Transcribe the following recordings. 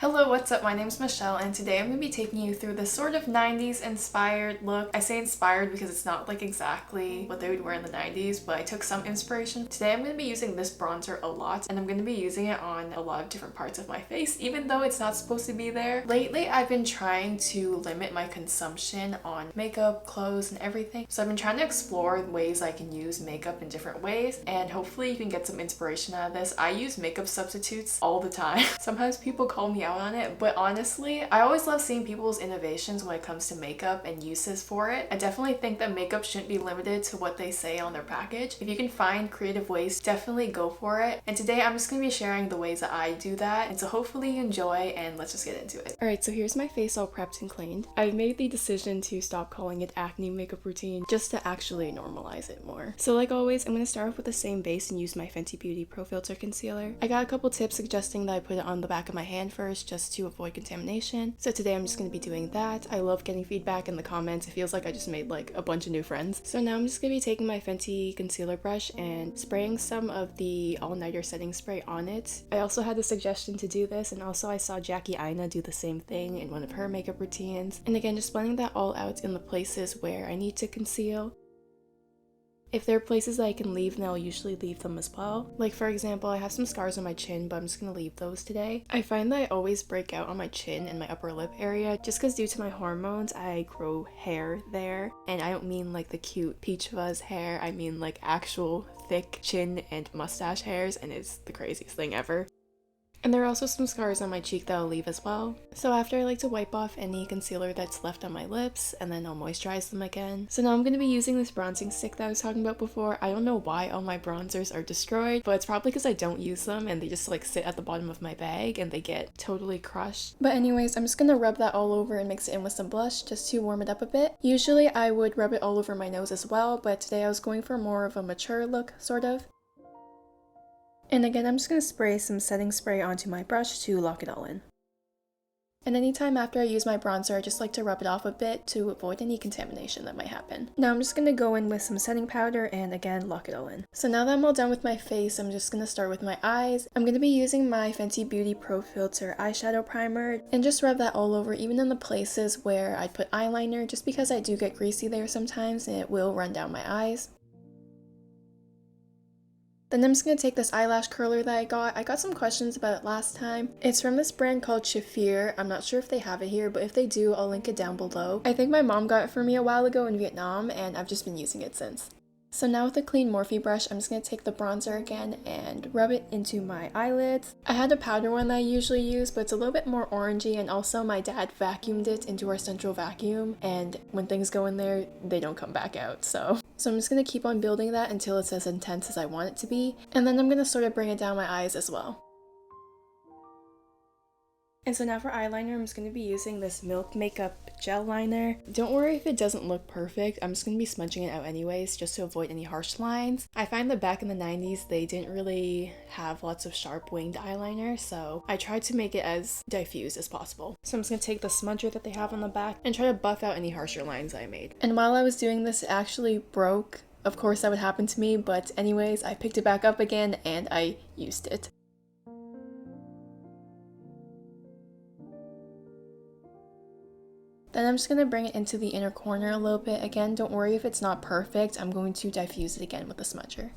Hello, what's up? My name's Michelle and today I'm going to be taking you through this sort of 90s inspired look. I say inspired because it's not like exactly what they would wear in the 90s, but I took some inspiration. Today I'm going to be using this bronzer a lot and I'm going to be using it on a lot of different parts of my face, even though it's not supposed to be there. Lately, I've been trying to limit my consumption on makeup, clothes, and everything. So I've been trying to explore ways I can use makeup in different ways and hopefully you can get some inspiration out of this. I use makeup substitutes all the time. Sometimes people call me out on it, but honestly, I always love seeing people's innovations when it comes to makeup and uses for it. I definitely think that makeup shouldn't be limited to what they say on their package. If you can find creative ways, definitely go for it. And today I'm just going to be sharing the ways that I do that. And so hopefully you enjoy and let's just get into it. Alright, so here's my face all prepped and cleaned. I've made the decision to stop calling it acne makeup routine just to actually normalize it more. So like always, I'm going to start off with the same base and use my Fenty Beauty Pro Filter Concealer. I got a couple tips suggesting that I put it on the back of my hand first just to avoid contamination. So today I'm just going to be doing that. I love getting feedback in the comments. It feels like I just made like a bunch of new friends. So now I'm just going to be taking my Fenty concealer brush and spraying some of the all-nighter setting spray on it. I also had the suggestion to do this, and also I saw Jackie Aina do the same thing in one of her makeup routines. And again, just blending that all out in the places where I need to conceal. If there are places that I can leave, then I'll usually leave them as well. Like for example, I have some scars on my chin, but I'm just gonna leave those today. I find that I always break out on my chin and my upper lip area just because due to my hormones, I grow hair there. And I don't mean like the cute peach fuzz hair, I mean like actual thick chin and mustache hairs, and it's the craziest thing ever. And there are also some scars on my cheek that I'll leave as well. So after, I like to wipe off any concealer that's left on my lips and then I'll moisturize them again. So now I'm going to be using this bronzing stick that I was talking about before. I don't know why all my bronzers are destroyed, but it's probably because I don't use them and they just like sit at the bottom of my bag and they get totally crushed. But anyways, I'm just going to rub that all over and mix it in with some blush just to warm it up a bit. Usually I would rub it all over my nose as well, but today I was going for more of a mature look, sort of. And again, I'm just going to spray some setting spray onto my brush to lock it all in. And anytime after I use my bronzer, I just like to rub it off a bit to avoid any contamination that might happen. Now I'm just going to go in with some setting powder and again, lock it all in. So now that I'm all done with my face, I'm just going to start with my eyes. I'm going to be using my Fenty Beauty Pro Filt'r eyeshadow primer and just rub that all over, even in the places where I put eyeliner, just because I do get greasy there sometimes and it will run down my eyes. Then I'm just going to take this eyelash curler that I got some questions about it last time. It's from this brand called CHIFURE. I'm not sure if they have it here, but if they do, I'll link it down below. I think my mom got it for me a while ago in Vietnam, and I've just been using it since. So now with a clean Morphe brush, I'm just going to take the bronzer again and rub it into my eyelids. I had a powder one that I usually use, but it's a little bit more orangey, and also my dad vacuumed it into our central vacuum, and when things go in there, they don't come back out, so I'm just going to keep on building that until it's as intense as I want it to be, and then I'm going to sort of bring it down my eyes as well. And so now for eyeliner, I'm just going to be using this Milk Makeup gel liner. Don't worry if it doesn't look perfect, I'm just going to be smudging it out anyways, just to avoid any harsh lines. I find that back in the 90s, they didn't really have lots of sharp winged eyeliner, so I tried to make it as diffuse as possible. So I'm just going to take the smudger that they have on the back and try to buff out any harsher lines I made. And while I was doing this, it actually broke. Of course that would happen to me, but anyways, I picked it back up again and I used it. Then I'm just going to bring it into the inner corner a little bit. Again, don't worry if it's not perfect. I'm going to diffuse it again with the smudger.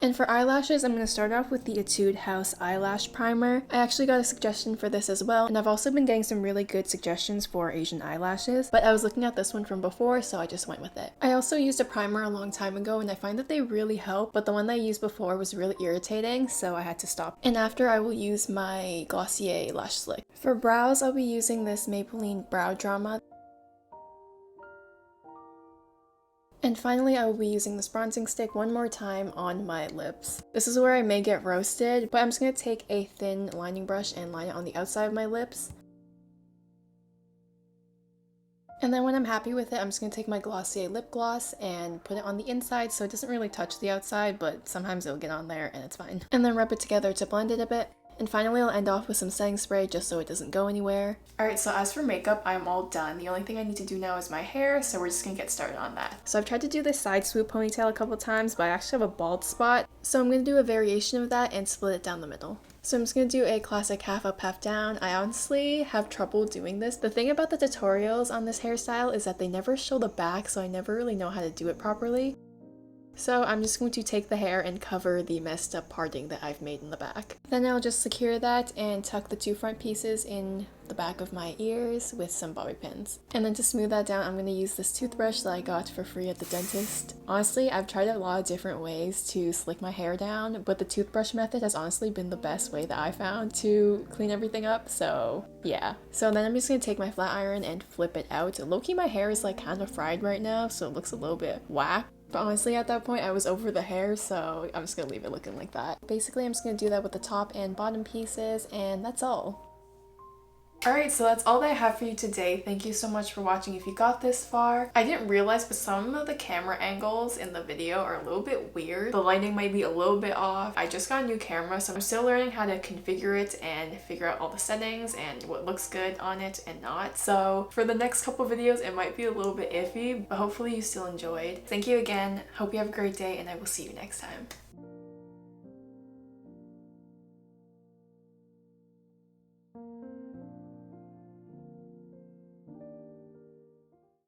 And for eyelashes, I'm going to start off with the Etude House Eyelash Primer. I actually got a suggestion for this as well, and I've also been getting some really good suggestions for Asian eyelashes, but I was looking at this one from before, so I just went with it. I also used a primer a long time ago, and I find that they really help, but the one that I used before was really irritating, so I had to stop. And after, I will use my Glossier Lash Slick. For brows, I'll be using this Maybelline Brow Drama. And finally, I will be using this bronzing stick one more time on my lips. This is where I may get roasted, but I'm just going to take a thin lining brush and line it on the outside of my lips. And then when I'm happy with it, I'm just going to take my Glossier lip gloss and put it on the inside so it doesn't really touch the outside, but sometimes it'll get on there and it's fine. And then rub it together to blend it a bit. And finally, I'll end off with some setting spray just so it doesn't go anywhere. Alright, so as for makeup, I'm all done. The only thing I need to do now is my hair, so we're just gonna get started on that. So I've tried to do this side swoop ponytail a couple times, but I actually have a bald spot. So I'm gonna do a variation of that and split it down the middle. So I'm just gonna do a classic half up, half down. I honestly have trouble doing this. The thing about the tutorials on this hairstyle is that they never show the back, so I never really know how to do it properly. So I'm just going to take the hair and cover the messed up parting that I've made in the back. Then I'll just secure that and tuck the two front pieces in the back of my ears with some bobby pins. And then to smooth that down, I'm going to use this toothbrush that I got for free at the dentist. Honestly, I've tried a lot of different ways to slick my hair down, but the toothbrush method has honestly been the best way that I found to clean everything up, so yeah. So then I'm just going to take my flat iron and flip it out. Low-key, my hair is like kind of fried right now, so it looks a little bit whack. But honestly, at that point, I was over the hair, so I'm just gonna leave it looking like that. Basically, I'm just gonna do that with the top and bottom pieces, and that's all. Alright, so that's all that I have for you today. Thank you so much for watching if you got this far. I didn't realize, but some of the camera angles in the video are a little bit weird. The lighting might be a little bit off. I just got a new camera, so I'm still learning how to configure it and figure out all the settings and what looks good on it and not. So for the next couple videos, it might be a little bit iffy, but hopefully you still enjoyed. Thank you again. Hope you have a great day, and I will see you next time.